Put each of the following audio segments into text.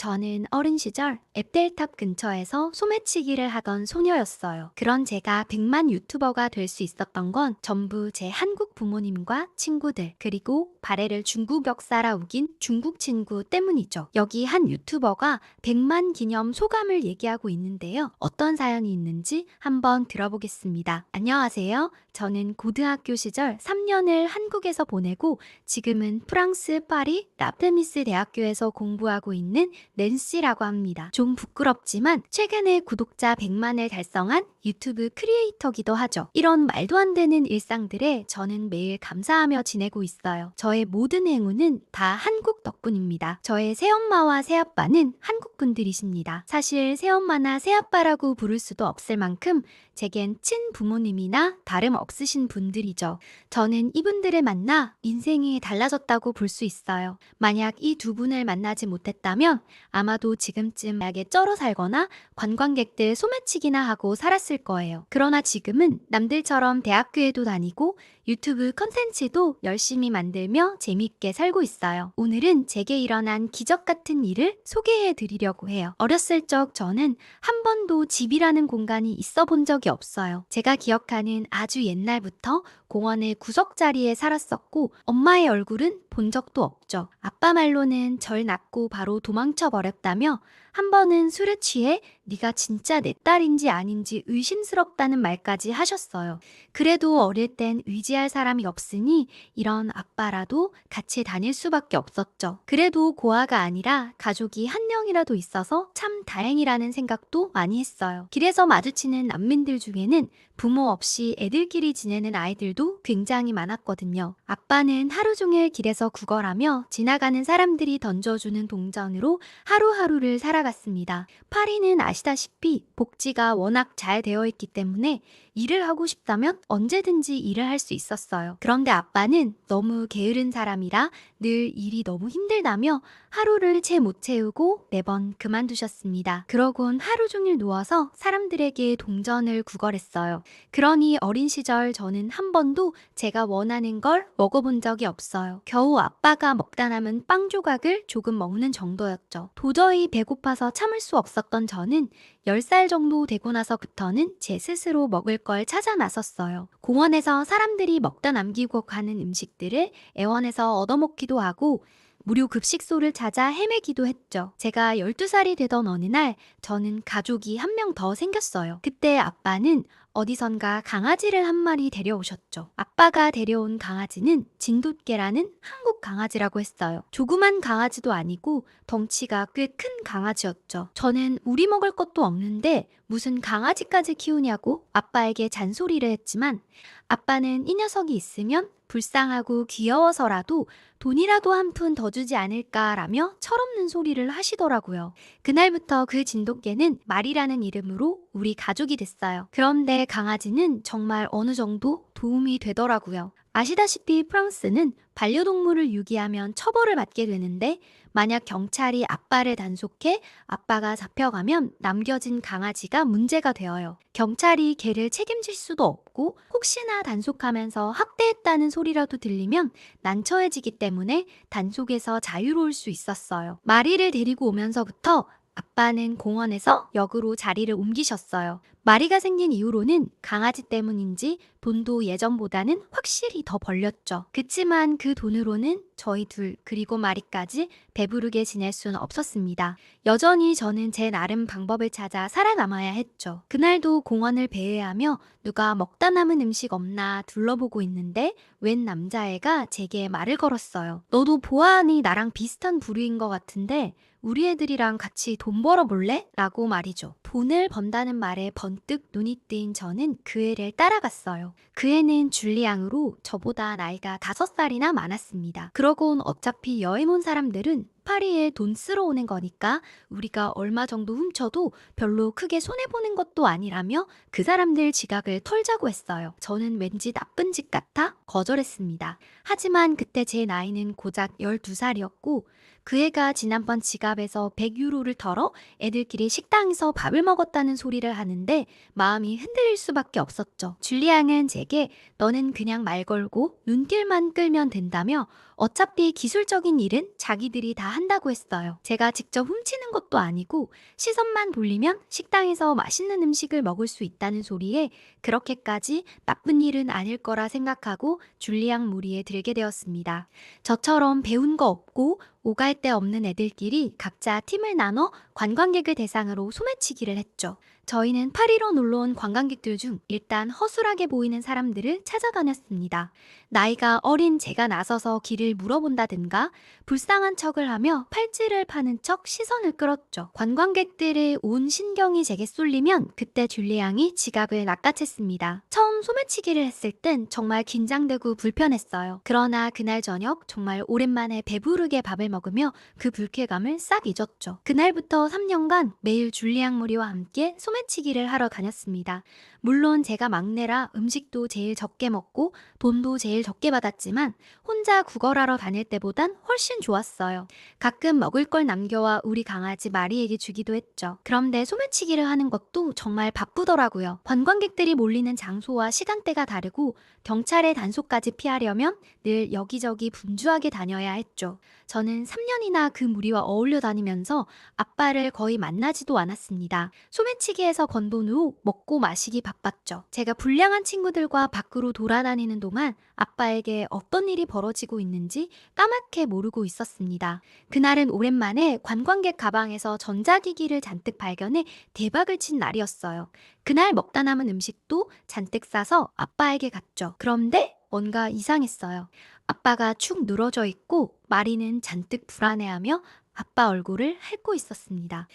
저는 어린 시절 에펠탑 근처에서 소매치기를 하던 소녀였어요. 그런 제가 100만 유튜버가 될 수 있었던 건 전부 제 한국 부모님과 친구들, 그리고 발해를 중국 역사라 우긴 중국 친구 때문이죠. 여기 한 유튜버가 100만 기념 소감을 얘기하고 있는데요. 어떤 사연이 있는지 한번 들어보겠습니다. 안녕하세요. 저는 고등학교 시절 3년을 한국에서 보내고 지금은 프랑스 파리 라페미스 대학교에서 공부하고 있는 낸시라고 합니다. 좀 부끄럽지만 최근에 구독자 100만을 달성한 유튜브 크리에이터기도 하죠. 이런 말도 안 되는 일상들에 저는 매일 감사하며 지내고 있어요. 저의 모든 행운은 다 한국 덕분입니다. 저의 새엄마와 새아빠는 한국 분들이십니다. 사실 새엄마나 새아빠라고 부를 수도 없을 만큼 제겐 친부모님이나 다름없으신 분들이죠. 저는 이분들을 만나 인생이 달라졌다고 볼 수 있어요. 만약 이 두 분을 만나지 못했다면 아마도 지금쯤 약에 쩔어 살거나 관광객들 소매치기나 하고 살았을 거예요. 그러나 지금은 남들처럼 대학교에도 다니고 유튜브 컨텐츠도 열심히 만들며 재밌게 살고 있어요. 오늘은 제게 일어난 기적 같은 일을 소개해 드리려고 해요. 어렸을 적 저는 한 번도 집이라는 공간이 있어 본 적이 없어요. 제가 기억하는 아주 옛날부터 공원의 구석자리에 살았었고 엄마의 얼굴은 본 적도 없죠. 아빠 말로는 절 낳고 바로 도망쳐 버렸다며 한 번은 술에 취해 네가 진짜 내 딸인지 아닌지 의심스럽다는 말까지 하셨어요. 그래도 어릴 땐 의지할 사람이 없으니 이런 아빠라도 같이 다닐 수밖에 없었죠. 그래도 고아가 아니라 가족이 한 명이라도 있어서 참 다행이라는 생각도 많이 했어요. 길에서 마주치는 난민들 중에는 부모 없이 애들끼리 지내는 아이들도 굉장히 많았거든요. 아빠는 하루 종일 길에서 구걸하며 지나가는 사람들이 던져주는 동전으로 하루하루를 살아갔습니다. 파리는 아시다시피 복지가 워낙 잘 되어 있기 때문에 일을 하고 싶다면 언제든지 일을 할 수 있었어요. 그런데 아빠는 너무 게으른 사람이라 늘 일이 너무 힘들다며 하루를 채 못 채우고 매번 그만두셨습니다. 그러곤 하루 종일 누워서 사람들에게 동전을 구걸했어요. 그러니 어린 시절 저는 한 번도 제가 원하는 걸 먹어본 적이 없어요. 겨우 아빠가 먹다 남은 빵 조각을 조금 먹는 정도였죠. 도저히 배고파서 참을 수 없었던 저는 10살 정도 되고 나서부터는 제 스스로 먹을 걸 찾아 나섰어요. 공원에서 사람들이 먹다 남기고 가는 음식들을 애원해서 얻어먹기도 하고 무료 급식소를 찾아 헤매기도 했죠. 제가 12살이 되던 어느 날 저는 가족이 한 명 더 생겼어요. 그때 아빠는 어디선가 강아지를 한 마리 데려오셨죠. 아빠가 데려온 강아지는 진돗개라는 한국 강아지라고 했어요. 조그만 강아지도 아니고 덩치가 꽤 큰 강아지였죠. 저는 우리 먹을 것도 없는데 무슨 강아지까지 키우냐고 아빠에게 잔소리를 했지만 아빠는 이 녀석이 있으면 불쌍하고 귀여워서라도 돈이라도 한 푼 더 주지 않을까라며 철없는 소리를 하시더라고요. 그날부터 그 진돗개는 말이라는 이름으로 우리 가족이 됐어요. 그런데 강아지는 정말 어느 정도 도움이 되더라고요. 아시다시피 프랑스는 반려동물을 유기하면 처벌을 받게 되는데 만약 경찰이 아빠를 단속해 아빠가 잡혀가면 남겨진 강아지가 문제가 되어요. 경찰이 개를 책임질 수도 없고 혹시나 단속하면서 학대했다는 소리라도 들리면 난처해지기 때문에 단속에서 자유로울 수 있었어요. 마리를 데리고 오면서부터 아빠는 공원에서 역으로 자리를 옮기셨어요. 마리가 생긴 이후로는 강아지 때문인지 돈도 예전보다는 확실히 더 벌렸죠. 그치만 그 돈으로는 저희 둘 그리고 마리까지 배부르게 지낼 수는 없었습니다. 여전히 저는 제 나름 방법을 찾아 살아남아야 했죠. 그날도 공원을 배회하며 누가 먹다 남은 음식 없나 둘러보고 있는데 웬 남자애가 제게 말을 걸었어요. 너도 보아하니 나랑 비슷한 부류인 것 같은데 우리 애들이랑 같이 돈 벌어볼래? 라고 말이죠. 돈을 번다는 말에 번뜩 눈이 뜨인 저는 그 애를 따라갔어요. 그 애는 줄리앙으로 저보다 나이가 5살이나 많았습니다. 그러곤 어차피 여행 온 사람들은 파리에 돈 쓰러 오는 거니까 우리가 얼마 정도 훔쳐도 별로 크게 손해보는 것도 아니라며 그 사람들 지갑을 털자고 했어요. 저는 왠지 나쁜 짓 같아 거절했습니다. 하지만 그때 제 나이는 고작 12살이었고 그 애가 지난번 지갑에서 100유로를 털어 애들끼리 식당에서 밥을 먹었다는 소리를 하는데 마음이 흔들릴 수밖에 없었죠. 줄리앙은 제게 너는 그냥 말 걸고 눈길만 끌면 된다며 어차피 기술적인 일은 자기들이 다 한다고 했어요. 제가 직접 훔치는 것도 아니고 시선만 돌리면 식당에서 맛있는 음식을 먹을 수 있다는 소리에 그렇게까지 나쁜 일은 아닐 거라 생각하고 줄리앙 무리에 들게 되었습니다. 저처럼 배운 거 없고 오갈 데 없는 애들끼리 각자 팀을 나눠 관광객을 대상으로 소매치기를 했죠. 저희는 파리로 놀러온 관광객들 중 일단 허술하게 보이는 사람들을 찾아다녔습니다. 나이가 어린 제가 나서서 길을 물어본다든가 불쌍한 척을 하며 팔찌를 파는 척 시선을 끌었죠. 관광객들의 온 신경이 제게 쏠리면 그때 줄리앙이 지갑을 낚아챘습니다. 처음 소매치기를 했을 땐 정말 긴장되고 불편했어요. 그러나 그날 저녁 정말 오랜만에 배부르게 밥을 먹으며 그 불쾌감을 싹 잊었죠. 그날부터 3년간 매일 줄리앙 무리와 함께 소매치기를 하러 다녔습니다. 물론 제가 막내라 음식도 제일 적게 먹고 돈도 제일 적게 받았지만 혼자 구걸하러 다닐 때보단 훨씬 좋았어요. 가끔 먹을 걸 남겨와 우리 강아지 마리에게 주기도 했죠. 그런데 소매치기를 하는 것도 정말 바쁘더라고요. 관광객들이 몰리는 장소와 시간대가 다르고 경찰의 단속까지 피하려면 늘 여기저기 분주하게 다녀야 했죠. 저는 3년이나 그 무리와 어울려 다니면서 아빠를 거의 만나지도 않았습니다. 소매치기에서 건 돈 후 먹고 마시기 바빴죠. 제가 불량한 친구들과 밖으로 돌아다니는 동안 아빠에게 어떤 일이 벌어지고 있는지 까맣게 모르고 있었습니다. 그날은 오랜만에 관광객 가방에서 전자기기를 잔뜩 발견해 대박을 친 날이었어요. 그날 먹다 남은 음식도 잔뜩 싸서 아빠에게 갔죠. 그런데 뭔가 이상했어요. 아빠가 축 늘어져 있고 마리는 잔뜩 불안해하며 아빠 얼굴을 핥고 있었습니다.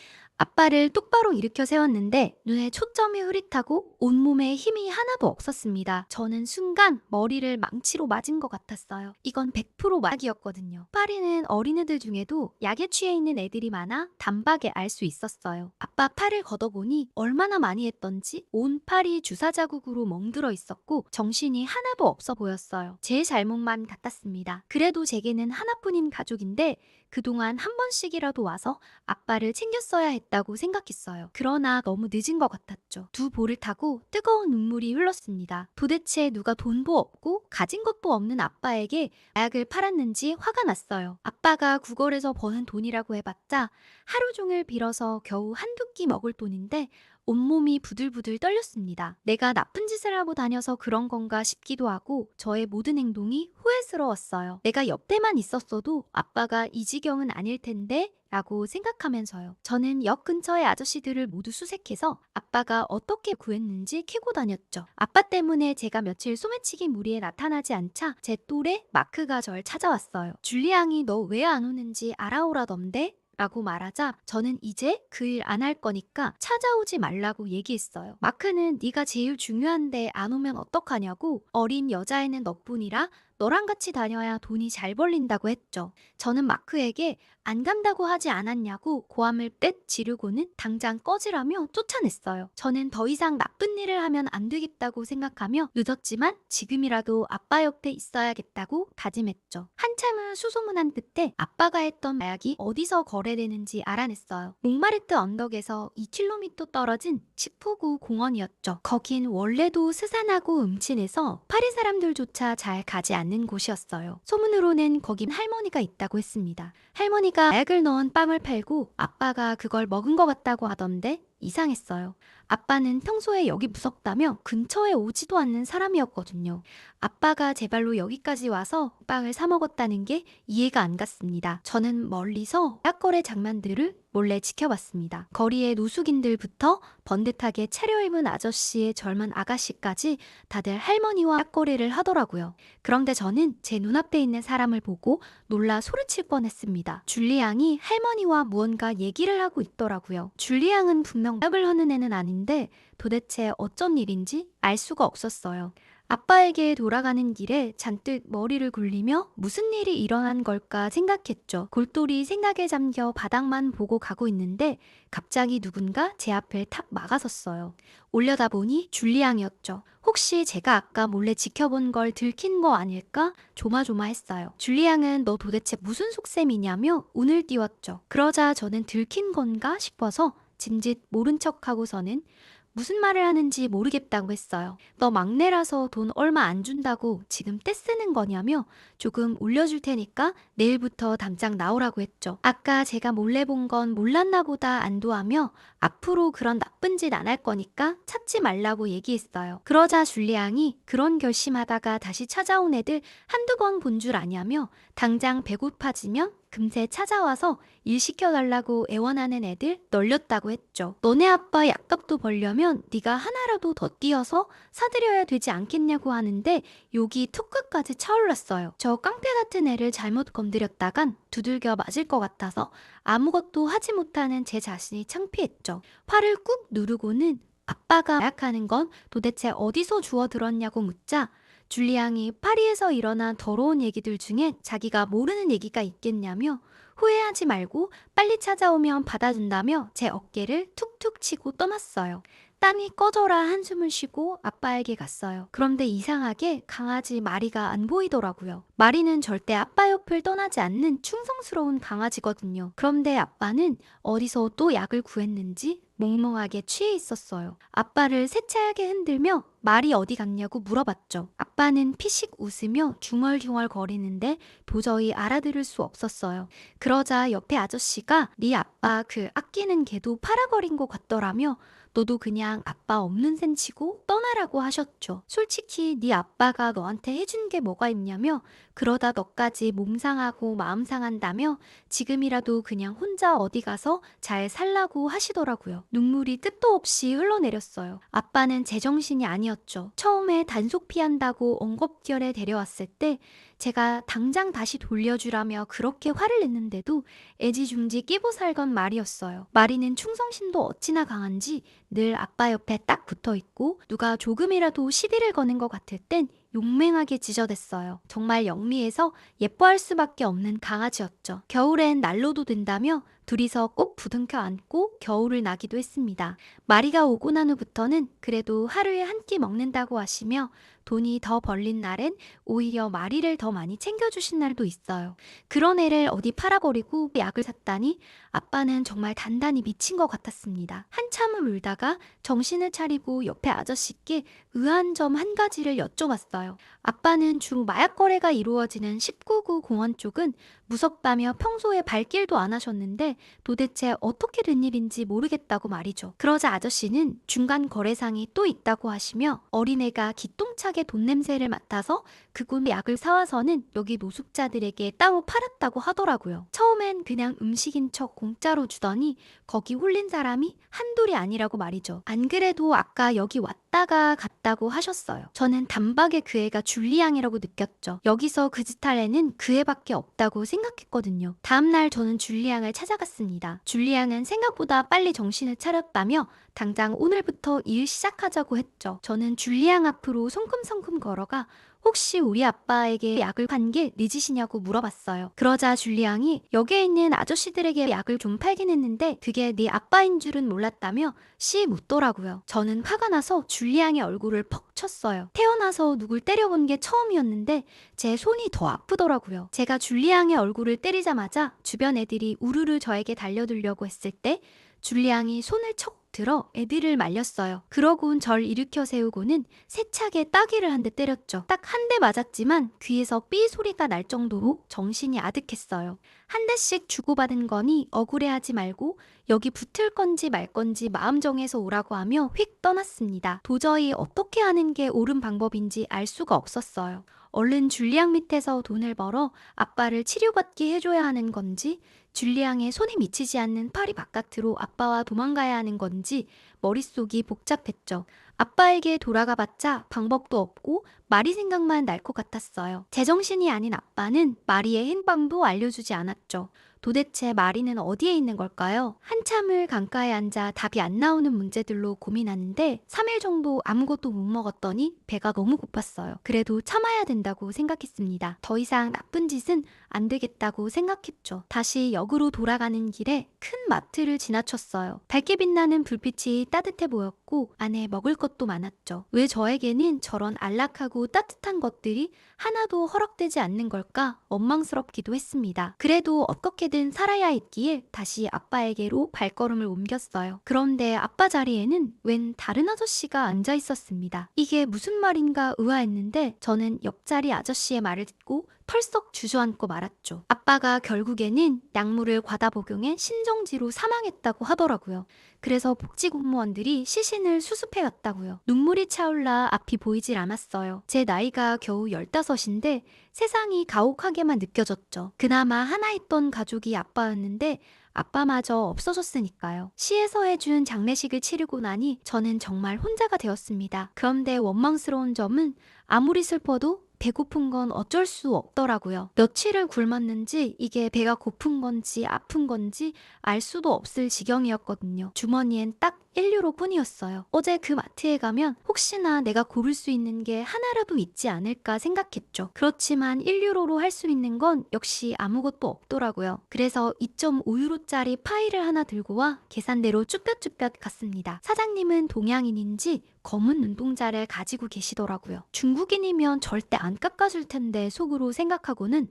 아빠를 똑바로 일으켜 세웠는데 눈에 초점이 흐릿하고 온몸에 힘이 하나도 없었습니다. 저는 순간 머리를 망치로 맞은 것 같았어요. 이건 100% 마약이었거든요. 파리는 어린애들 중에도 약에 취해 있는 애들이 많아 단박에 알 수 있었어요. 아빠 팔을 걷어보니 얼마나 많이 했던지 온 팔이 주사 자국으로 멍들어 있었고 정신이 하나도 없어 보였어요. 제 잘못만 같았습니다. 그래도 제게는 하나뿐인 가족인데 그동안 한 번씩이라도 와서 아빠를 챙겼어야 했다고 생각했어요. 그러나 너무 늦은 것 같았죠. 두 볼을 타고 뜨거운 눈물이 흘렀습니다. 도대체 누가 돈도 없고 가진 것도 없는 아빠에게 마약을 팔았는지 화가 났어요. 아빠가 구걸에서 버는 돈이라고 해봤자 하루 종일 빌어서 겨우 한두 끼 먹을 돈인데 온몸이 부들부들 떨렸습니다. 내가 나쁜 짓을 하고 다녀서 그런 건가 싶기도 하고 저의 모든 행동이 후회스러웠어요. 내가 옆에만 있었어도 아빠가 이 지경은 아닐 텐데 라고 생각하면서요. 저는 역 근처의 아저씨들을 모두 수색해서 아빠가 어떻게 구했는지 캐고 다녔죠. 아빠 때문에 제가 며칠 소매치기 무리에 나타나지 않자 제 또래 마크가 절 찾아왔어요. 줄리앙이 너 왜 안 오는지 알아오라던데? 라고 말하자 저는 이제 그 일 안 할 거니까 찾아오지 말라고 얘기했어요. 마크는 네가 제일 중요한데 안 오면 어떡하냐고 어린 여자애는 너뿐이라 너랑 같이 다녀야 돈이 잘 벌린다고 했죠. 저는 마크에게 안 간다고 하지 않았냐고 고함을 떼 지르고는 당장 꺼지라며 쫓아냈어요. 저는 더 이상 나쁜 일을 하면 안 되겠다고 생각하며 늦었지만 지금이라도 아빠 옆에 있어야겠다고 다짐했죠. 한참을 수소문한 끝에 아빠가 했던 마약이 어디서 거래되는지 알아냈어요. 몽마르트 언덕에서 2km 떨어진 치푸구 공원이었죠. 거긴 원래도 스산하고 음침해서 파리 사람들조차 잘 가지 않는 곳이었어요. 소문으로는 거긴 할머니가 있다고 했습니다. 할머니가 마약을 넣은 빵을 팔고 아빠가 그걸 먹은 것 같다고 하던데 이상했어요. 아빠는 평소에 여기 무섭다며 근처에 오지도 않는 사람이었거든요. 아빠가 제 발로 여기까지 와서 빵을 사 먹었다는 게 이해가 안 갔습니다. 저는 멀리서 약거래 장면들을 몰래 지켜봤습니다. 거리의 노숙인들부터 번듯하게 차려입은 아저씨의 젊은 아가씨까지 다들 할머니와 약거래를 하더라고요. 그런데 저는 제 눈앞에 있는 사람을 보고 놀라 소리칠 뻔했습니다. 줄리앙이 할머니와 무언가 얘기를 하고 있더라고요. 줄리앙은 분명 약을 하는 애는 아닌데 도대체 어쩐 일인지 알 수가 없었어요. 아빠에게 돌아가는 길에 잔뜩 머리를 굴리며 무슨 일이 일어난 걸까 생각했죠. 골똘히 생각에 잠겨 바닥만 보고 가고 있는데 갑자기 누군가 제 앞을 탁 막아섰어요. 올려다보니 줄리앙이었죠. 혹시 제가 아까 몰래 지켜본 걸 들킨 거 아닐까? 조마조마했어요. 줄리앙은 너 도대체 무슨 속셈이냐며 운을 띄웠죠. 그러자 저는 들킨 건가 싶어서 짐짓 모른 척하고서는 무슨 말을 하는지 모르겠다고 했어요. 너 막내라서 돈 얼마 안 준다고 지금 떼 쓰는 거냐며 조금 올려줄 테니까 내일부터 당장 나오라고 했죠. 아까 제가 몰래 본 건 몰랐나 보다 안도하며 앞으로 그런 나쁜 짓 안 할 거니까 찾지 말라고 얘기했어요. 그러자 줄리앙이 그런 결심하다가 다시 찾아온 애들 한두 번 본 줄 아냐며 당장 배고파지면 금세 찾아와서 일 시켜달라고 애원하는 애들 널렸다고 했죠. 너네 아빠 약값도 벌려면 네가 하나라도 더 띄어서 사드려야 되지 않겠냐고 하는데 욕이 툭끝까지 차올랐어요. 저 깡패 같은 애를 잘못 건드렸다간 두들겨 맞을 것 같아서 아무것도 하지 못하는 제 자신이 창피했죠. 화를 꾹 누르고는 아빠가 마약하는 건 도대체 어디서 주워 들었냐고 묻자 줄리앙이 파리에서 일어난 더러운 얘기들 중에 자기가 모르는 얘기가 있겠냐며 후회하지 말고 빨리 찾아오면 받아준다며 제 어깨를 툭툭 치고 떠났어요. 땀이 꺼져라 한숨을 쉬고 아빠에게 갔어요. 그런데 이상하게 강아지 마리가 안 보이더라고요. 마리는 절대 아빠 옆을 떠나지 않는 충성스러운 강아지거든요. 그런데 아빠는 어디서 또 약을 구했는지 몽롱하게 취해 있었어요. 아빠를 세차게 흔들며 말이 어디 갔냐고 물어봤죠. 아빠는 피식 웃으며 중얼중얼 거리는데 도저히 알아들을 수 없었어요. 그러자 옆에 아저씨가 네 아빠 그 아끼는 개도 팔아버린 것 같더라며 너도 그냥 아빠 없는 셈 치고 떠나라고 하셨죠. 솔직히 네 아빠가 너한테 해준 게 뭐가 있냐며 그러다 너까지 몸 상하고 마음 상한다며 지금이라도 그냥 혼자 어디 가서 잘 살라고 하시더라고요. 눈물이 끝도 없이 흘러내렸어요. 아빠는 제정신이 아니었죠. 처음에 단속 피한다고 엉겁결에 데려왔을 때 제가 당장 다시 돌려주라며 그렇게 화를 냈는데도 애지중지 끼고 살건 말이었어요. 마리는 충성심도 어찌나 강한지 늘 아빠 옆에 딱 붙어있고 누가 조금이라도 시비를 거는 것 같을 땐 용맹하게 지저댔어요. 정말 영리해서 예뻐할 수밖에 없는 강아지였죠. 겨울엔 난로도 든다며 둘이서 꼭 부둥켜 안고 겨울을 나기도 했습니다. 마리가 오고 난 후부터는 그래도 하루에 한 끼 먹는다고 하시며 돈이 더 벌린 날엔 오히려 마리를 더 많이 챙겨주신 날도 있어요. 그런 애를 어디 팔아버리고 약을 샀다니 아빠는 정말 단단히 미친 것 같았습니다. 한참을 울다가 정신을 차리고 옆에 아저씨께 의아한 점 한 가지를 여쭤봤어요. 아빠는 주 마약 거래가 이루어지는 19구 공원 쪽은 무섭다며 평소에 발길도 안 하셨는데 도대체 어떻게 된 일인지 모르겠다고 말이죠. 그러자 아저씨는 중간 거래상이 또 있다고 하시며 어린애가 기똥차게 돈 냄새를 맡아서 그곳 약을 사와서는 여기 노숙자들에게 따로 팔았다고 하더라고요. 처음엔 그냥 음식인 척 공짜로 주더니 거기 홀린 사람이 한둘이 아니라고 말이죠. 안 그래도 아까 여기 왔다가 갔다고 하셨어요. 저는 단박에 그 애가 줄리앙이라고 느꼈죠. 여기서 그 짓 할 애는 그 애밖에 없다고 생각했거든요. 다음날 저는 줄리앙을 찾아갔습니다. 줄리앙은 생각보다 빨리 정신을 차렸다며 당장 오늘부터 일 시작하자고 했죠. 저는 줄리앙 앞으로 성큼성큼 걸어가 혹시 우리 아빠에게 약을 판 게 늦으시냐고 물어봤어요. 그러자 줄리앙이 여기에 있는 아저씨들에게 약을 좀 팔긴 했는데 그게 네 아빠인 줄은 몰랐다며 씨 묻더라고요. 저는 화가 나서 줄리앙의 얼굴을 퍽 쳤어요. 태어나서 누굴 때려본 게 처음이었는데 제 손이 더 아프더라고요. 제가 줄리앙의 얼굴을 때리자마자 주변 애들이 우르르 저에게 달려들려고 했을 때 줄리앙이 손을 척 들어 애들을 말렸어요. 그러곤 절 일으켜 세우고는 세차게 따귀를 한 대 때렸죠. 딱 한 대 맞았지만 귀에서 삐 소리가 날 정도로 정신이 아득했어요. 한 대씩 주고받은 거니 억울해하지 말고 여기 붙을 건지 말 건지 마음 정해서 오라고 하며 휙 떠났습니다. 도저히 어떻게 하는 게 옳은 방법인지 알 수가 없었어요. 얼른 줄리앙 밑에서 돈을 벌어 아빠를 치료받게 해줘야 하는 건지 줄리앙의 손에 미치지 않는 파리 바깥으로 아빠와 도망가야 하는 건지 머릿속이 복잡했죠. 아빠에게 돌아가봤자 방법도 없고 마리 생각만 날 것 같았어요. 제정신이 아닌 아빠는 마리의 행방도 알려주지 않았죠. 도대체 마리는 어디에 있는 걸까요? 한참을 강가에 앉아 답이 안 나오는 문제들로 고민하는데 3일 정도 아무것도 못 먹었더니 배가 너무 고팠어요. 그래도 참아야 된다고 생각했습니다. 더 이상 나쁜 짓은 안 되겠다고 생각했죠. 다시 역으로 돌아가는 길에 큰 마트를 지나쳤어요. 밝게 빛나는 불빛이 따뜻해 보였고 컸고 안에 먹을 것도 많았죠. 왜 저에게는 저런 안락하고 따뜻한 것들이 하나도 허락되지 않는 걸까 원망스럽기도 했습니다. 그래도 어떻게든 살아야 했기에 다시 아빠에게로 발걸음을 옮겼어요. 그런데 아빠 자리에는 웬 다른 아저씨가 앉아 있었습니다. 이게 무슨 말인가 의아했는데 저는 옆자리 아저씨의 말을 듣고 털썩 주저앉고 말았죠. 아빠가 결국에는 약물을 과다 복용해 신정지로 사망했다고 하더라고요. 그래서 복지공무원들이 시신을 수습해갔다고요. 눈물이 차올라 앞이 보이질 않았어요. 제 나이가 겨우 15인데 세상이 가혹하게만 느껴졌죠. 그나마 하나 있던 가족이 아빠였는데 아빠마저 없어졌으니까요. 시에서 해준 장례식을 치르고 나니 저는 정말 혼자가 되었습니다. 그런데 원망스러운 점은 아무리 슬퍼도 배고픈 건 어쩔 수 없더라고요. 며칠을 굶었는지 이게 배가 고픈 건지 아픈 건지 알 수도 없을 지경이었거든요. 주머니엔 딱 1유로 뿐이었어요. 어제 그 마트에 가면 혹시나 내가 고를 수 있는 게 하나라도 있지 않을까 생각했죠. 그렇지만 1유로로 할 수 있는 건 역시 아무것도 없더라고요. 그래서 2.5유로짜리 파이를 하나 들고 와 계산대로 쭈뼛쭈뼛 갔습니다. 사장님은 동양인인지 검은 눈동자를 가지고 계시더라고요. 중국인이면 절대 안 깎아줄 텐데 속으로 생각하고는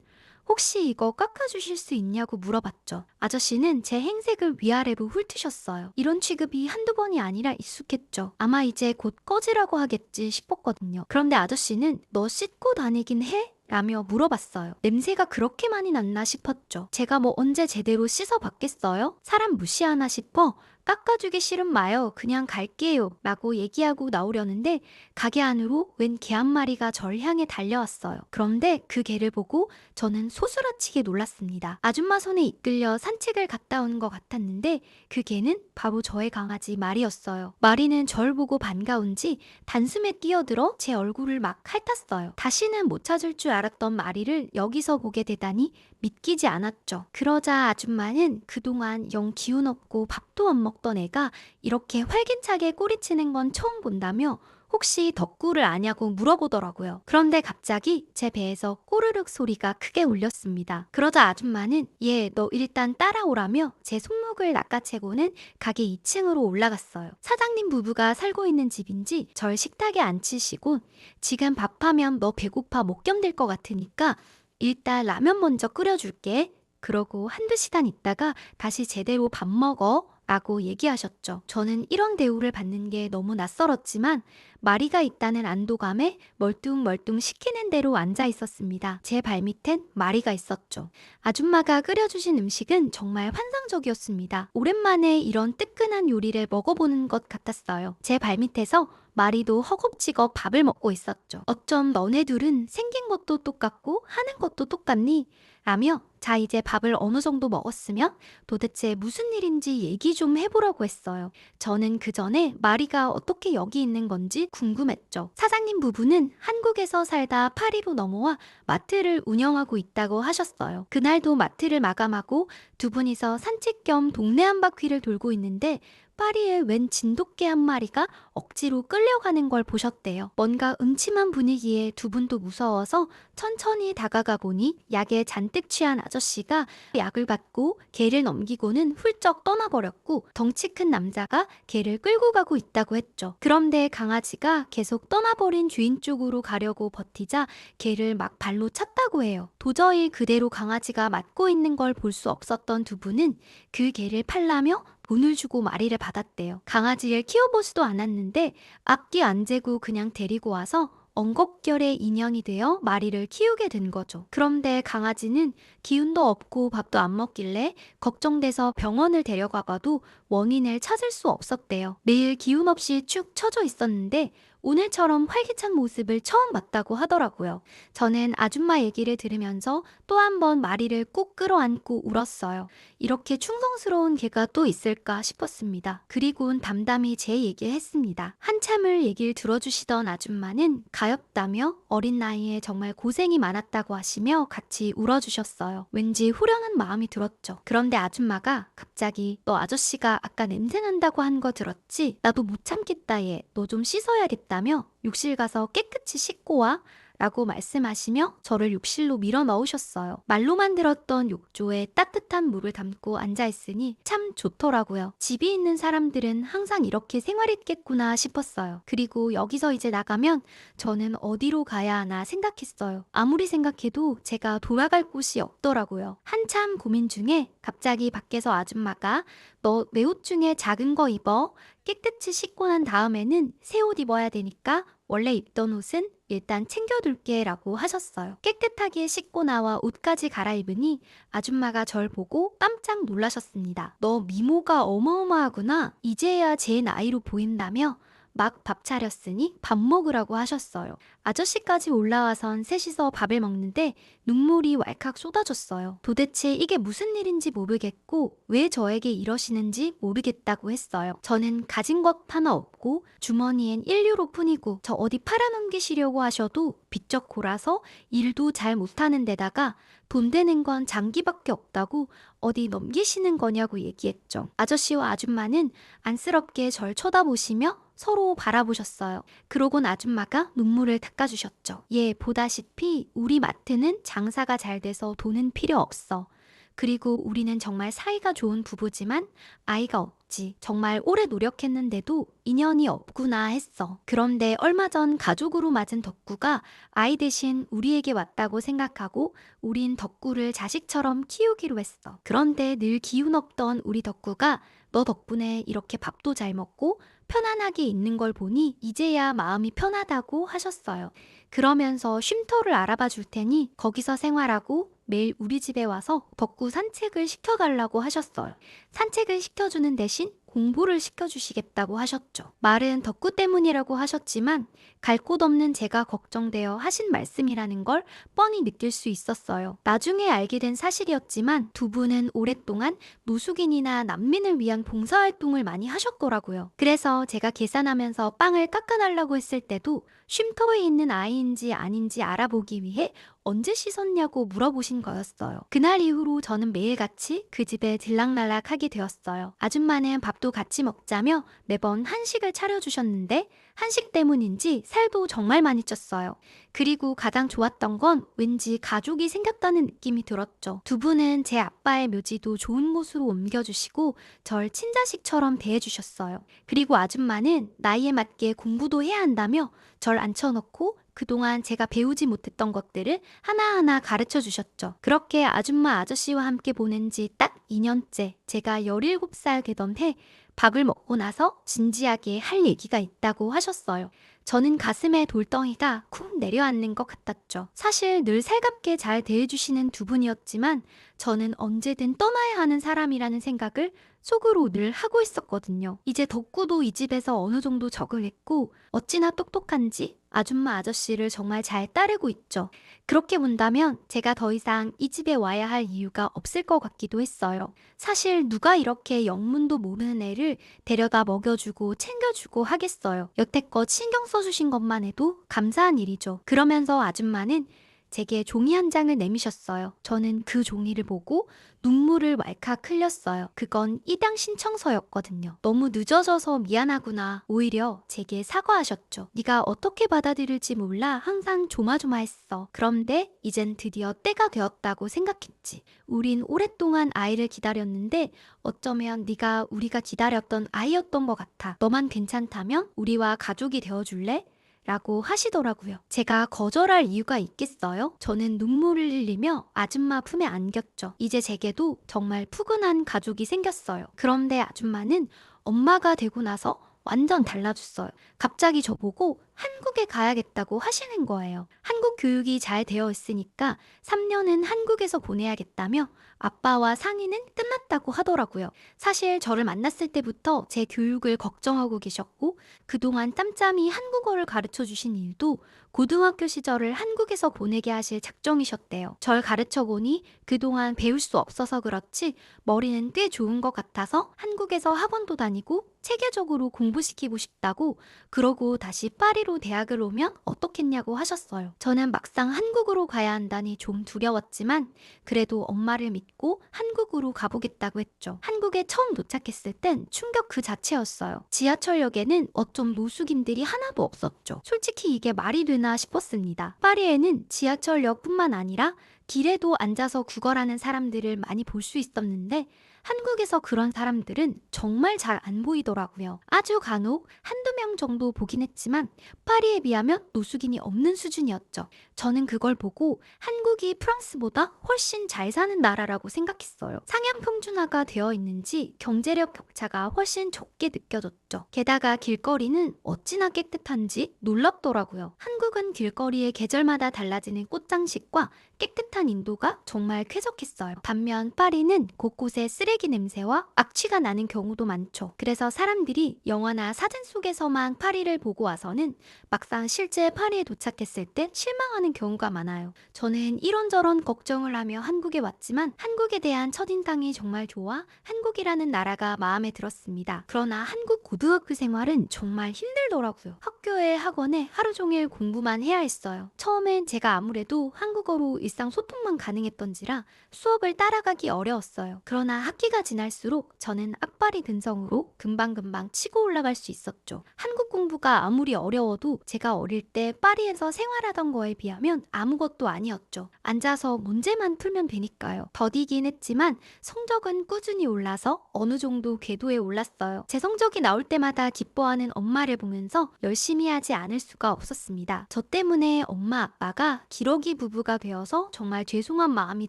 혹시 이거 깎아주실 수 있냐고 물어봤죠. 아저씨는 제 행색을 위아래로 훑으셨어요. 이런 취급이 한두 번이 아니라 익숙했죠. 아마 이제 곧 꺼지라고 하겠지 싶었거든요. 그런데 아저씨는 너 씻고 다니긴 해? 라며 물어봤어요. 냄새가 그렇게 많이 났나 싶었죠. 제가 뭐 언제 제대로 씻어봤겠어요? 사람 무시하나 싶어 깎아주기 싫음 마요. 그냥 갈게요. 라고 얘기하고 나오려는데 가게 안으로 웬 개 한 마리가 절 향해 달려왔어요. 그런데 그 개를 보고 저는 소스라치게 놀랐습니다. 아줌마 손에 이끌려 산책을 갔다 온 것 같았는데 그 개는 바로 저의 강아지 마리였어요. 마리는 절 보고 반가운지 단숨에 뛰어들어 제 얼굴을 막 핥았어요. 다시는 못 찾을 줄 알았던 마리를 여기서 보게 되다니 믿기지 않았죠. 그러자 아줌마는 그동안 영 기운 없고 밥도 안 먹던 애가 이렇게 활기차게 꼬리치는 건 처음 본다며 혹시 덕구를 아냐고 물어보더라고요. 그런데 갑자기 제 배에서 꼬르륵 소리가 크게 울렸습니다. 그러자 아줌마는 얘 너 일단 따라오라며 제 손목을 낚아채고는 가게 2층으로 올라갔어요. 사장님 부부가 살고 있는 집인지 절 식탁에 앉히시고 지금 밥하면 너 배고파 못 견딜 것 같으니까 일단 라면 먼저 끓여줄게. 그러고 한두 시간 있다가 다시 제대로 밥 먹어. 라고 얘기하셨죠. 저는 이런 대우를 받는 게 너무 낯설었지만 마리가 있다는 안도감에 멀뚱멀뚱 시키는 대로 앉아 있었습니다. 제 발밑엔 마리가 있었죠. 아줌마가 끓여주신 음식은 정말 환상적이었습니다. 오랜만에 이런 뜨끈한 요리를 먹어보는 것 같았어요. 제 발밑에서 마리도 허겁지겁 밥을 먹고 있었죠. 어쩜 너네 둘은 생긴 것도 똑같고 하는 것도 똑같니? 라며 자 이제 밥을 어느 정도 먹었으면 도대체 무슨 일인지 얘기 좀 해보라고 했어요. 저는 그 전에 마리가 어떻게 여기 있는 건지 궁금했죠. 사장님 부부는 한국에서 살다 파리로 넘어와 마트를 운영하고 있다고 하셨어요. 그날도 마트를 마감하고 두 분이서 산책 겸 동네 한 바퀴를 돌고 있는데 파리에 웬 진돗개 한 마리가 억지로 끌려가는 걸 보셨대요. 뭔가 음침한 분위기에 두 분도 무서워서 천천히 다가가 보니 약에 잔뜩 취한 아저씨가 약을 받고 개를 넘기고는 훌쩍 떠나버렸고 덩치 큰 남자가 개를 끌고 가고 있다고 했죠. 그런데 강아지가 계속 떠나버린 주인 쪽으로 가려고 버티자 개를 막 발로 찼다고 해요. 도저히 그대로 강아지가 맞고 있는 걸 볼 수 없었던 두 분은 그 개를 팔라며 돈을 주고 마리를 받았대요. 강아지를 키워보지도 않았는데 앞뒤 안 재고 그냥 데리고 와서 엉겁결의 인형이 되어 마리를 키우게 된 거죠. 그런데 강아지는 기운도 없고 밥도 안 먹길래 걱정돼서 병원을 데려가봐도 원인을 찾을 수 없었대요. 매일 기운 없이 축 처져 있었는데 오늘처럼 활기찬 모습을 처음 봤다고 하더라고요. 저는 아줌마 얘기를 들으면서 또 한 번 마리를 꼭 끌어안고 울었어요. 이렇게 충성스러운 개가 또 있을까 싶었습니다. 그리고는 담담히 제 얘기를 했습니다. 한참을 얘기를 들어주시던 아줌마는 가엾다며 어린 나이에 정말 고생이 많았다고 하시며 같이 울어주셨어요. 왠지 후련한 마음이 들었죠. 그런데 아줌마가 갑자기 너 아저씨가 아까 냄새난다고 한 거 들었지? 나도 못 참겠다 얘. 너 좀 씻어야겠다며 욕실 가서 깨끗이 씻고 와. 라고 말씀하시며 저를 욕실로 밀어 넣으셨어요. 말로만 들었던 욕조에 따뜻한 물을 담고 앉아있으니 참 좋더라고요. 집이 있는 사람들은 항상 이렇게 생활했겠구나 싶었어요. 그리고 여기서 이제 나가면 저는 어디로 가야 하나 생각했어요. 아무리 생각해도 제가 돌아갈 곳이 없더라고요. 한참 고민 중에 갑자기 밖에서 아줌마가 너 내 옷 중에 작은 거 입어. 깨끗이 씻고 난 다음에는 새 옷 입어야 되니까 원래 입던 옷은 일단 챙겨둘게 라고 하셨어요. 깨끗하게 씻고 나와 옷까지 갈아입으니 아줌마가 절 보고 깜짝 놀라셨습니다. 너 미모가 어마어마하구나. 이제야 제 나이로 보인다며 막 밥 차렸으니 밥 먹으라고 하셨어요. 아저씨까지 올라와선 셋이서 밥을 먹는데 눈물이 왈칵 쏟아졌어요. 도대체 이게 무슨 일인지 모르겠고 왜 저에게 이러시는지 모르겠다고 했어요. 저는 가진 것 하나 없고 주머니엔 1유로 뿐이고 저 어디 팔아넘기시려고 하셔도 빚적고라서 일도 잘 못하는 데다가 돈 되는 건 장기밖에 없다고 어디 넘기시는 거냐고 얘기했죠. 아저씨와 아줌마는 안쓰럽게 절 쳐다보시며 서로 바라보셨어요. 그러곤 아줌마가 눈물을 닦아주셨죠. 예, 보다시피 우리 마트는 장사가 잘 돼서 돈은 필요 없어. 그리고 우리는 정말 사이가 좋은 부부지만 아이가 없지. 정말 오래 노력했는데도 인연이 없구나 했어. 그런데 얼마 전 가족으로 맞은 덕구가 아이 대신 우리에게 왔다고 생각하고 우린 덕구를 자식처럼 키우기로 했어. 그런데 늘 기운 없던 우리 덕구가 너 덕분에 이렇게 밥도 잘 먹고 편안하게 있는 걸 보니 이제야 마음이 편하다고 하셨어요. 그러면서 쉼터를 알아봐 줄 테니 거기서 생활하고 매일 우리 집에 와서 덕구 산책을 시켜달라고 하셨어요. 산책을 시켜주는 대신 공부를 시켜주시겠다고 하셨죠. 말은 덕구 때문이라고 하셨지만 갈 곳 없는 제가 걱정되어 하신 말씀이라는 걸 뻔히 느낄 수 있었어요. 나중에 알게 된 사실이었지만 두 분은 오랫동안 노숙인이나 난민을 위한 봉사활동을 많이 하셨더라고요. 그래서 제가 계산하면서 빵을 깎아달라고 했을 때도 쉼터에 있는 아이인지 아닌지 알아보기 위해 언제 씻었냐고 물어보신 거였어요. 그날 이후로 저는 매일같이 그 집에 들락날락하게 되었어요. 아줌마는 밥도 같이 먹자며 매번 한식을 차려주셨는데 한식 때문인지 살도 정말 많이 쪘어요. 그리고 가장 좋았던 건 왠지 가족이 생겼다는 느낌이 들었죠. 두 분은 제 아빠의 묘지도 좋은 곳으로 옮겨주시고 절 친자식처럼 대해주셨어요. 그리고 아줌마는 나이에 맞게 공부도 해야 한다며 절 앉혀놓고 그동안 제가 배우지 못했던 것들을 하나하나 가르쳐 주셨죠. 그렇게 아줌마 아저씨와 함께 보낸 지 딱 2년째 제가 17살 되던 해 밥을 먹고 나서 진지하게 할 얘기가 있다고 하셨어요. 저는 가슴에 돌덩이가 쿵 내려앉는 것 같았죠. 사실 늘 살갑게 잘 대해주시는 두 분이었지만 저는 언제든 떠나야 하는 사람이라는 생각을 속으로 늘 하고 있었거든요. 이제 덕구도 이 집에서 어느 정도 적응했고 어찌나 똑똑한지 아줌마 아저씨를 정말 잘 따르고 있죠. 그렇게 본다면 제가 더 이상 이 집에 와야 할 이유가 없을 것 같기도 했어요. 사실 누가 이렇게 영문도 모르는 애를 데려다 먹여주고 챙겨주고 하겠어요. 여태껏 신경 써주신 것만 해도 감사한 일이죠. 그러면서 아줌마는 제게 종이 한 장을 내미셨어요. 저는 그 종이를 보고 눈물을 왈칵 흘렸어요. 그건 입양 신청서였거든요. 너무 늦어져서 미안하구나. 오히려 제게 사과하셨죠. 네가 어떻게 받아들일지 몰라 항상 조마조마했어. 그런데 이젠 드디어 때가 되었다고 생각했지. 우린 오랫동안 아이를 기다렸는데 어쩌면 네가 우리가 기다렸던 아이였던 것 같아. 너만 괜찮다면 우리와 가족이 되어줄래? 라고 하시더라고요. 제가 거절할 이유가 있겠어요? 저는 눈물을 흘리며 아줌마 품에 안겼죠. 이제 제게도 정말 푸근한 가족이 생겼어요. 그런데 아줌마는 엄마가 되고 나서 완전 달라졌어요. 갑자기 저보고 한국에 가야겠다고 하시는 거예요. 한국 교육이 잘 되어 있으니까 3년은 한국에서 보내야겠다며 아빠와 상의는 끝났다고 하더라고요. 사실 저를 만났을 때부터 제 교육을 걱정하고 계셨고 그동안 짬짬이 한국어를 가르쳐 주신 일도 고등학교 시절을 한국에서 보내게 하실 작정이셨대요. 절 가르쳐 보니 그동안 배울 수 없어서 그렇지 머리는 꽤 좋은 것 같아서 한국에서 학원도 다니고 체계적으로 공부시키고 싶다고 그러고 다시 파리로 파리로 대학을 오면 어떻겠냐고 하셨어요. 저는 막상 한국으로 가야 한다니 좀 두려웠지만 그래도 엄마를 믿고 한국으로 가보겠다고 했죠. 한국에 처음 도착했을 땐 충격 그 자체였어요. 지하철역에는 어쩜 노숙인들이 하나도 없었죠. 솔직히 이게 말이 되나 싶었습니다. 파리에는 지하철역뿐만 아니라 길에도 앉아서 구걸하는 사람들을 많이 볼 수 있었는데 한국에서 그런 사람들은 정말 잘 안 보이더라고요. 아주 간혹 한두 명 정도 보긴 했지만 파리에 비하면 노숙인이 없는 수준이었죠. 저는 그걸 보고 한국이 프랑스보다 훨씬 잘 사는 나라라고 생각했어요. 상향 평준화가 되어 있는지 경제력 격차가 훨씬 적게 느껴졌죠. 게다가 길거리는 어찌나 깨끗한지 놀랍더라고요. 한국은 길거리에 계절마다 달라지는 꽃장식과 깨끗한 인도가 정말 쾌적했어요. 반면 파리는 곳곳에 쓰레기 냄새와 악취가 나는 경우도 많죠. 그래서 사람들이 영화나 사진 속에서만 파리를 보고 와서는 막상 실제 파리에 도착했을 때 실망하는 경우가 많아요. 저는 이런저런 걱정을 하며 한국에 왔지만 한국에 대한 첫인상이 정말 좋아 한국이라는 나라가 마음에 들었습니다. 그러나 한국 고등학교 생활은 정말 힘들더라고요. 학교에 학원에 하루 종일 공부만 해야 했어요. 처음엔 제가 아무래도 한국어로 일상소통만 가능했던지라 수업을 따라가기 어려웠어요. 그러나 학기가 지날수록 저는 악바리 근성으로 금방금방 치고 올라갈 수 있었죠. 한국 공부가 아무리 어려워도 제가 어릴 때 파리에서 생활하던 거에 비하면 아무것도 아니었죠. 앉아서 문제만 풀면 되니까요. 더디긴 했지만 성적은 꾸준히 올라서 어느 정도 궤도에 올랐어요. 제 성적이 나올 때마다 기뻐하는 엄마를 보면서 열심히 하지 않을 수가 없었습니다. 저 때문에 엄마 아빠가 기러기 부부가 되어서 정말 죄송한 마음이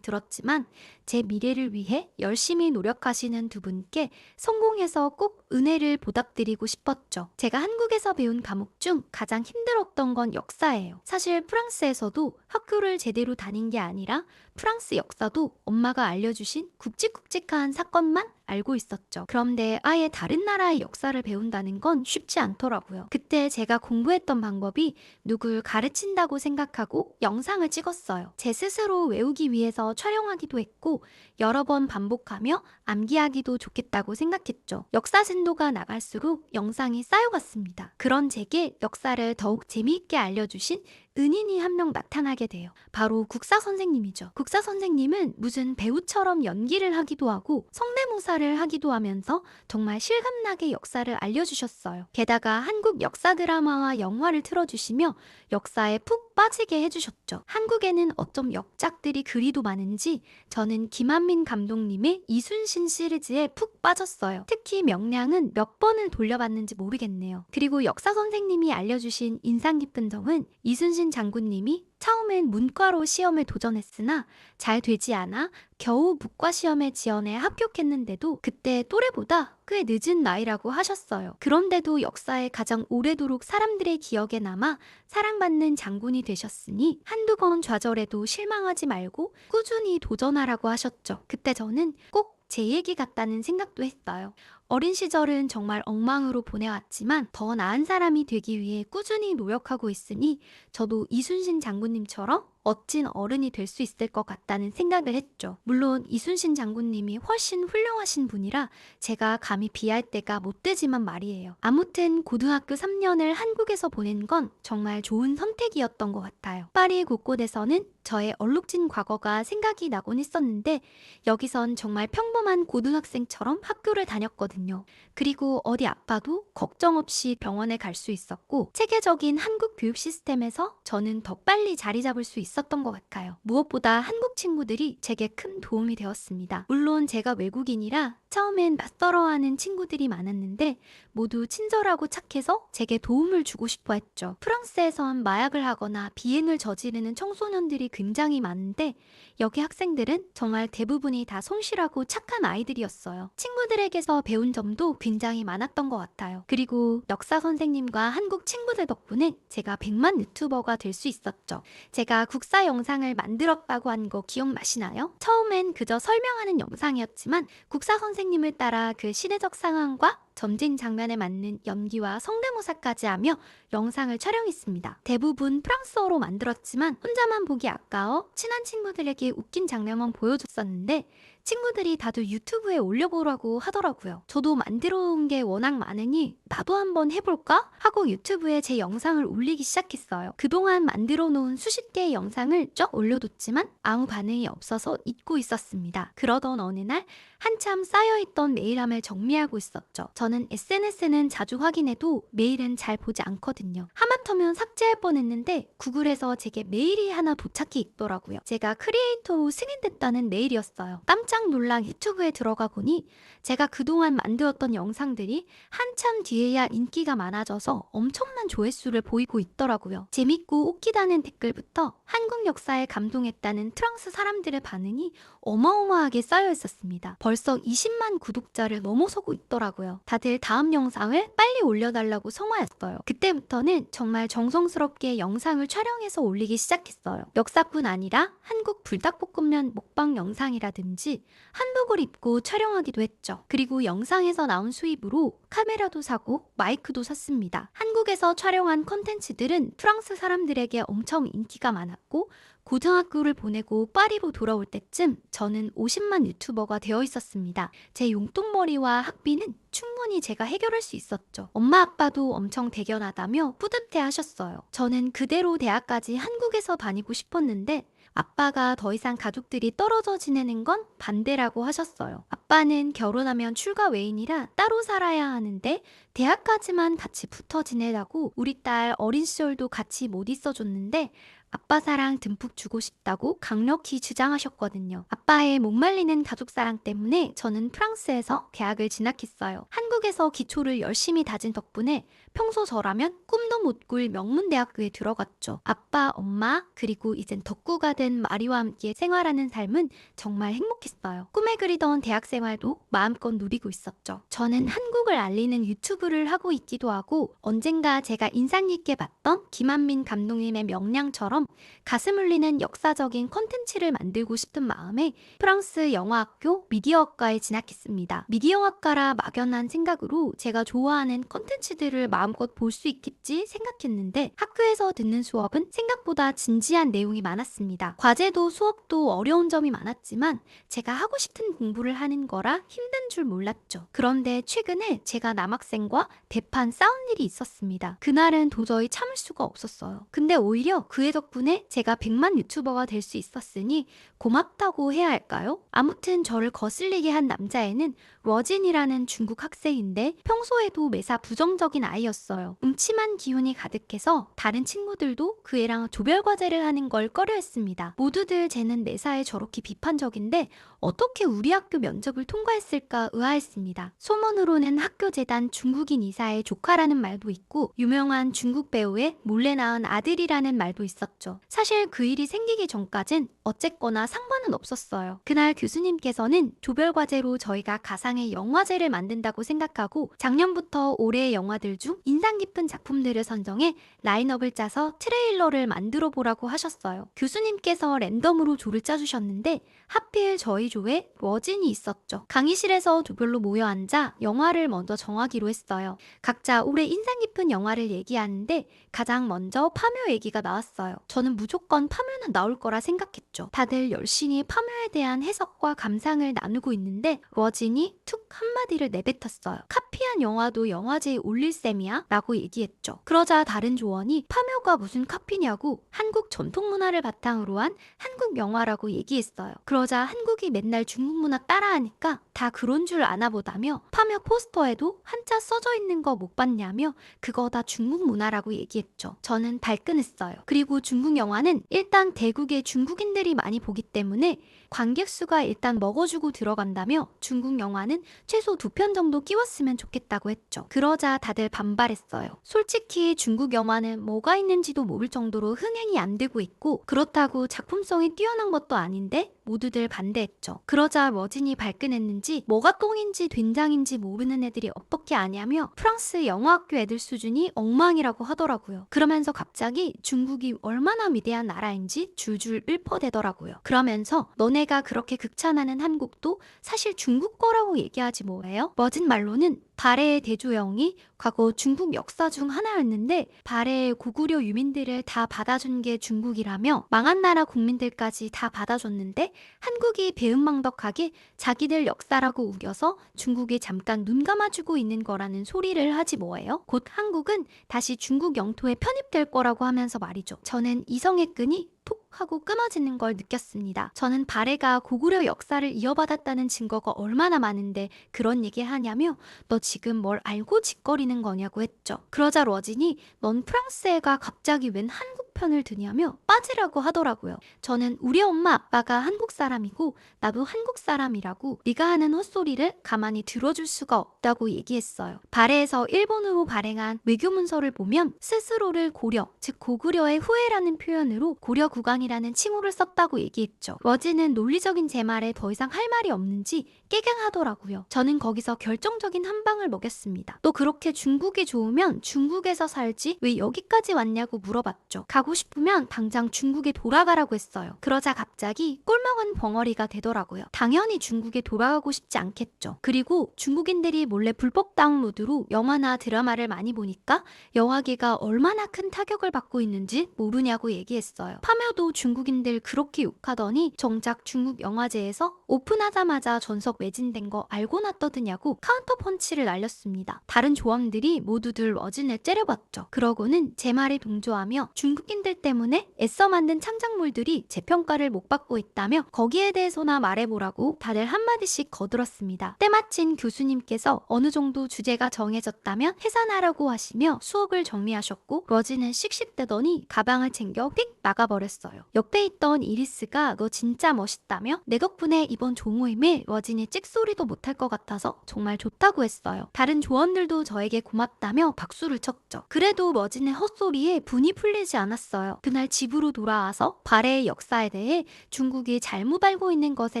들었지만 제 미래를 위해 열심히 노력하시는 두 분께 성공해서 꼭 은혜를 보답드리고 싶었죠. 제가 한국에서 배운 과목 중 가장 힘들었던 건 역사예요. 사실 프랑스에서도 학교를 제대로 다닌 게 아니라 프랑스 역사도 엄마가 알려주신 굵직굵직한 사건만 알고 있었죠. 그런데 아예 다른 나라의 역사를 배운다는 건 쉽지 않더라고요. 그때 제가 공부했던 방법이 누굴 가르친다고 생각하고 영상을 찍었어요. 제 스스로 외우기 위해서 촬영하기도 했고 여러 번 반복하며 암기하기도 좋겠다고 생각했죠. 역사 진도가 나갈수록 영상이 쌓여갔습니다. 그런 제게 역사를 더욱 재미있게 알려주신 은인이 한 명 나타나게 돼요. 바로 국사 선생님이죠. 국사 선생님은 무슨 배우처럼 연기를 하기도 하고 성대모사를 하기도 하면서 정말 실감나게 역사를 알려주셨어요. 게다가 한국 역사 드라마와 영화를 틀어주시며 역사에 푹 빠지게 해주셨죠. 한국에는 어쩜 역작들이 그리도 많은지 저는 김한민 감독님의 이순신 시리즈에 푹 빠졌어요. 특히 명량은 몇 번을 돌려봤는지 모르겠네요. 그리고 역사 선생님이 알려주신 인상 깊은 점은 이순신 장군님이 처음엔 문과로 시험에 도전했으나 잘 되지 않아 겨우 문과 시험에 지원해 합격했는데도 그때 또래보다 꽤 늦은 나이라고 하셨어요. 그런데도 역사에 가장 오래도록 사람들의 기억에 남아 사랑받는 장군이 되셨으니 한두 번 좌절해도 실망하지 말고 꾸준히 도전하라고 하셨죠. 그때 저는 꼭 제 얘기 같다는 생각도 했어요. 어린 시절은 정말 엉망으로 보내왔지만 더 나은 사람이 되기 위해 꾸준히 노력하고 있으니 저도 이순신 장군님처럼 멋진 어른이 될 수 있을 것 같다는 생각을 했죠. 물론 이순신 장군님이 훨씬 훌륭하신 분이라 제가 감히 비할 때가 못 되지만 말이에요. 아무튼 고등학교 3년을 한국에서 보낸 건 정말 좋은 선택이었던 것 같아요. 파리 곳곳에서는 저의 얼룩진 과거가 생각이 나곤 했었는데 여기선 정말 평범한 고등학생처럼 학교를 다녔거든요. 그리고 어디 아파도 걱정 없이 병원에 갈 수 있었고 체계적인 한국 교육 시스템에서 저는 더 빨리 자리 잡을 수 있었던 것 같아요. 무엇보다 한국 친구들이 제게 큰 도움이 되었습니다. 물론 제가 외국인이라 처음엔 낯설어하는 친구들이 많았는데 모두 친절하고 착해서 제게 도움을 주고 싶어 했죠. 프랑스에선 마약을 하거나 비행을 저지르는 청소년들이 굉장히 많은데 여기 학생들은 정말 대부분이 다 성실하고 착한 아이들이었어요. 친구들에게서 배운 점도 굉장히 많았던 것 같아요. 그리고 역사 선생님과 한국 친구들 덕분에 제가 100만 유튜버가 될 수 있었죠. 제가 국사 영상을 만들었다고 한 거 기억나시나요? 처음엔 그저 설명하는 영상이었지만 국사 선생님을 따라 그 시대적 상황과 전쟁 장면에 맞는 연기와 성대모사까지 하며 영상을 촬영했습니다. 대부분 프랑스어로 만들었지만 혼자만 보기 아까워 친한 친구들에게 웃긴 장면만 보여줬었는데 친구들이 다들 유튜브에 올려보라고 하더라고요. 저도 만들어 온 게 워낙 많으니 나도 한번 해볼까? 하고 유튜브에 제 영상을 올리기 시작했어요. 그동안 만들어 놓은 수십 개의 영상을 쫙 올려뒀지만 아무 반응이 없어서 잊고 있었습니다. 그러던 어느 날 한참 쌓여있던 메일함을 정리하고 있었죠. 저는 SNS는 자주 확인해도 메일은 잘 보지 않거든요. 하마터면 삭제할 뻔했는데 구글에서 제게 메일이 하나 도착해 있더라고요. 제가 크리에이터로 승인됐다는 메일이었어요. 깜짝 놀라 유튜브에 들어가 보니 제가 그동안 만들었던 영상들이 한참 뒤에야 인기가 많아져서 엄청난 조회수를 보이고 있더라고요. 재밌고 웃기다는 댓글부터 한국 역사에 감동했다는 프랑스 사람들의 반응이 어마어마하게 쌓여 있었습니다. 벌써 20만 구독자를 넘어서고 있더라고요. 다들 다음 영상을 빨리 올려달라고 성화했어요. 그때부터는 정말 정성스럽게 영상을 촬영해서 올리기 시작했어요. 역사뿐 아니라 한국 불닭볶음면 먹방 영상이라든지 한복을 입고 촬영하기도 했죠. 그리고 영상에서 나온 수입으로 카메라도 사고 마이크도 샀습니다. 한국에서 촬영한 컨텐츠들은 프랑스 사람들에게 엄청 인기가 많았고 고등학교를 보내고 파리로 돌아올 때쯤 저는 50만 유튜버가 되어 있었습니다. 제 용돈벌이와 학비는 충분히 제가 해결할 수 있었죠. 엄마 아빠도 엄청 대견하다며 뿌듯해 하셨어요. 저는 그대로 대학까지 한국에서 다니고 싶었는데 아빠가 더 이상 가족들이 떨어져 지내는 건 반대라고 하셨어요. 아빠는 결혼하면 출가 외인이라 따로 살아야 하는데 대학까지만 같이 붙어 지내라고 우리 딸 어린 시절도 같이 못 있어줬는데 아빠 사랑 듬뿍 주고 싶다고 강력히 주장하셨거든요. 아빠의 목말리는 가족 사랑 때문에 저는 프랑스에서 대학을 진학했어요. 한국에서 기초를 열심히 다진 덕분에 평소 저라면 꿈도 못 꿀 명문대학교에 들어갔죠. 아빠, 엄마, 그리고 이젠 덕구가 된 마리와 함께 생활하는 삶은 정말 행복했어요. 꿈에 그리던 대학 생활도 마음껏 누리고 있었죠. 저는 한국을 알리는 유튜브를 하고 있기도 하고 언젠가 제가 인상 깊게 봤던 김한민 감독님의 명량처럼 가슴 울리는 역사적인 콘텐츠를 만들고 싶은 마음에 프랑스 영화학교 미디어학과에 진학했습니다. 미디어학과라 막연한 생각으로 제가 좋아하는 콘텐츠들을 마음껏 볼 수 있겠지 생각했는데 학교에서 듣는 수업은 생각보다 진지한 내용이 많았습니다. 과제도 수업도 어려운 점이 많았지만 제가 하고 싶은 공부를 하는 거라 힘든 줄 몰랐죠. 그런데 최근에 제가 남학생과 대판 싸운 일이 있었습니다. 그날은 도저히 참을 수가 없었어요. 근데 오히려 그의 덕분에 제가 100만 유튜버가 될 수 있었으니 고맙다고 해야 할까요? 아무튼 저를 거슬리게 한 남자애는 러진이라는 중국 학생인데 평소에도 매사 부정적인 아이였어요. 음침한 기운이 가득해서 다른 친구들도 그 애랑 조별과제를 하는 걸 꺼려했습니다. 모두들 쟤는 매사에 저렇게 비판적인데 어떻게 우리 학교 면접을 통과했을까 의아했습니다. 소문으로는 학교 재단 중국인 이사의 조카라는 말도 있고 유명한 중국 배우의 몰래 낳은 아들이라는 말도 있었죠. 사실 그 일이 생기기 전까진 어쨌거나 상관은 없었어요. 그날 교수님께서는 조별과제로 저희가 가상의 영화제를 만든다고 생각하고 작년부터 올해의 영화들 중 인상 깊은 작품들을 선정해 라인업을 짜서 트레일러를 만들어 보라고 하셨어요. 교수님께서 랜덤으로 조를 짜주셨는데 하필 저희 조에 러진이 있었죠. 강의실에서 조별로 모여 앉아 영화를 먼저 정하기로 했어요. 각자 올해 인상 깊은 영화를 얘기하는데 가장 먼저 파묘 얘기가 나왔어요. 저는 무조건 파묘는 나올 거라 생각했죠. 다들 열심히 파묘에 대한 해석과 감상을 나누고 있는데 러진이 툭 한마디를 내뱉었어요. 카피한 영화도 영화제에 올릴 셈이야? 라고 얘기했죠. 그러자 다른 조원이 파묘가 무슨 카피냐고 한국 전통 문화를 바탕으로 한 한국 영화라고 얘기했어요. 그러자 한국이 맨날 중국 문화 따라하니까 다 그런 줄 아나 보다며 파묘 포스터에도 한자 써져 있는 거 못 봤냐며 그거 다 중국 문화라고 얘기했죠. 저는 발끈했어요. 그리고 중국 영화는 일단 대국에 중국인들이 많이 보기 때문에 관객 수가 일단 먹어주고 들어간다며 중국 영화는 최소 2편 정도 끼웠으면 좋겠다고 했죠. 그러자 다들 반발했어요. 솔직히 중국 영화는 뭐가 있는지도 모를 정도로 흥행이 안 되고 있고 그렇다고 작품성이 뛰어난 것도 아닌데 모두들 반대했죠. 그러자 러진이 발끈했는지 뭐가 똥인지 된장인지 모르는 애들이 어떻게 아냐며 프랑스 영화학교 애들 수준이 엉망이라고 하더라고요. 그러면서 갑자기 중국이 얼마나 위대한 나라인지 줄줄 읊어대더라고요. 그러면서 너네 너네가 그렇게 극찬하는 한국도 사실 중국 거라고 얘기하지 뭐예요? 멋진 말로는 발해의 대조영이 과거 중국 역사 중 하나였는데 발해의 고구려 유민들을 다 받아준 게 중국이라며 망한 나라 국민들까지 다 받아줬는데 한국이 배은망덕하게 자기들 역사라고 우겨서 중국이 잠깐 눈 감아주고 있는 거라는 소리를 하지 뭐예요? 곧 한국은 다시 중국 영토에 편입될 거라고 하면서 말이죠. 저는 이성의 끈이 톡 하고 끊어지는 걸 느꼈습니다. 저는 발해가 고구려 역사를 이어받았다는 증거가 얼마나 많은데 그런 얘기 하냐며 너 지금 뭘 알고 짓거리는 거냐고 했죠. 그러자 러진이 넌 프랑스 애가 갑자기 웬 한국 편을 드냐며 빠지라고 하더라고요. 저는 우리 엄마 아빠가 한국 사람이고 나도 한국 사람이라고 네가 하는 헛소리를 가만히 들어줄 수가 없다고 얘기했어요. 발해에서 일본으로 발행한 외교 문서를 보면 스스로를 고려, 즉 고구려의 후예라는 표현으로 고려 국왕이라는 칭호를 썼다고 얘기했죠. 러진은 논리적인 제 말에 더 이상 할 말이 없는지 깨갱하더라고요. 저는 거기서 결정적인 한 방을 먹였습니다. 또 그렇게 중국이 좋으면 중국에서 살지 왜 여기까지 왔냐고 물어봤죠. 가고 싶으면 당장 중국에 돌아가라고 했어요. 그러자 갑자기 꿀먹은 벙어리가 되더라고요. 당연히 중국에 돌아가고 싶지 않겠죠. 그리고 중국인들이 몰래 불법 다운로드로 영화나 드라마를 많이 보니까 영화계가 얼마나 큰 타격을 받고 있는지 모르냐고 얘기했어요. 파묘도 중국인들 그렇게 욕하더니 정작 중국 영화제에서 오픈하자마자 전석 매진된 거 알고 났더느냐고 카운터 펀치를 날렸습니다. 다른 조원들이 모두들 러진을 째려봤죠. 그러고는 제 말에 동조하며 중국인들 때문에 애써 만든 창작물들이 재평가를 못 받고 있다며 거기에 대해서나 말해보라고 다들 한마디씩 거들었습니다. 때마침 교수님께서 어느 정도 주제가 정해졌다면 해산하라고 하시며 수업을 정리하셨고 러진은 씩씩대더니 가방을 챙겨 휙 나가버렸어요. 옆에 있던 이리스가 너 진짜 멋있다며 내 덕분에 이번 조모임에 러진이 찍소리도 못할 것 같아서 정말 좋다고 했어요. 다른 조원들도 저에게 고맙다며 박수를 쳤죠. 그래도 러진의 헛소리에 분이 풀리지 않았어요. 그날 집으로 돌아와서 발해의 역사에 대해 중국이 잘못 알고 있는 것에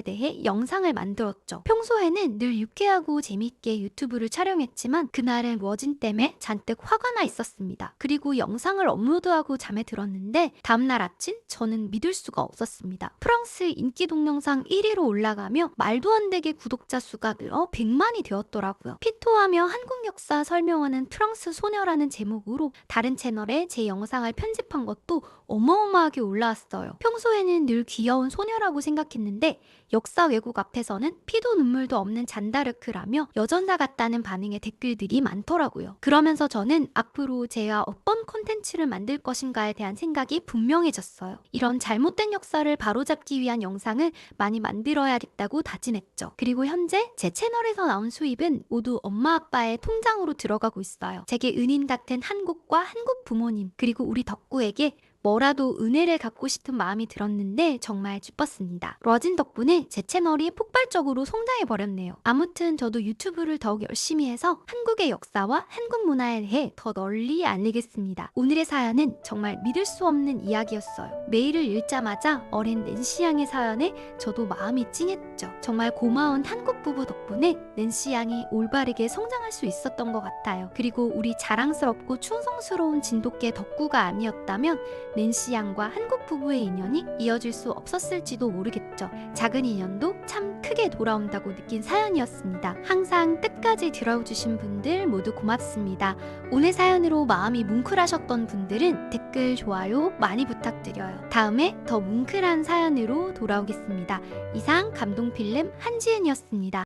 대해 영상을 만들었죠. 평소에는 늘 유쾌하고 재밌게 유튜브를 촬영했지만 그날은 러진 때문에 잔뜩 화가 나 있었습니다. 그리고 영상을 업로드하고 잠에 들었는데 다음날 아침 저는 믿을 수가 없었습니다. 프랑스 인기 동영상 1위로 올라가며 말도 안 되게 구독자 수가 늘어 100만이 되었더라고요. 피토하며 한국 역사 설명하는 프랑스 소녀라는 제목으로 다른 채널에 제 영상을 편집한 것도 어마어마하게 올라왔어요. 평소에는 늘 귀여운 소녀라고 생각했는데 역사 왜곡 앞에서는 피도 눈물도 없는 잔다르크라며 여전사 같다는 반응의 댓글들이 많더라고요. 그러면서 저는 앞으로 제가 어떤 콘텐츠를 만들 것인가에 대한 생각이 분명해졌어요. 이런 잘못된 역사를 바로잡기 위한 영상을 많이 만들어야겠다고 다짐했죠. 그리고 현재 제 채널에서 나온 수입은 모두 엄마 아빠의 통장으로 들어가고 있어요. 제게 은인 같은 한국과 한국 부모님 그리고 우리 덕구에게 뭐라도 은혜를 갚고 싶은 마음이 들었는데 정말 기뻤습니다. 러진 덕분에 제 채널이 폭발적으로 성장해버렸네요. 아무튼 저도 유튜브를 더욱 열심히 해서 한국의 역사와 한국 문화에 대해 더 널리 알리겠습니다. 오늘의 사연은 정말 믿을 수 없는 이야기였어요. 메일을 읽자마자 어린 낸시 양의 사연에 저도 마음이 찡했죠. 정말 고마운 한국 부부 덕분에 낸시 양이 올바르게 성장할 수 있었던 것 같아요. 그리고 우리 자랑스럽고 충성스러운 진돗개 덕구가 아니었다면 낸시 양과 한국 부부의 인연이 이어질 수 없었을지도 모르겠죠. 작은 인연도 참 크게 돌아온다고 느낀 사연이었습니다. 항상 끝까지 들어주신 분들 모두 고맙습니다. 오늘 사연으로 마음이 뭉클하셨던 분들은 댓글, 좋아요 많이 부탁드려요. 다음에 더 뭉클한 사연으로 돌아오겠습니다. 이상 감동필름 한지은이었습니다.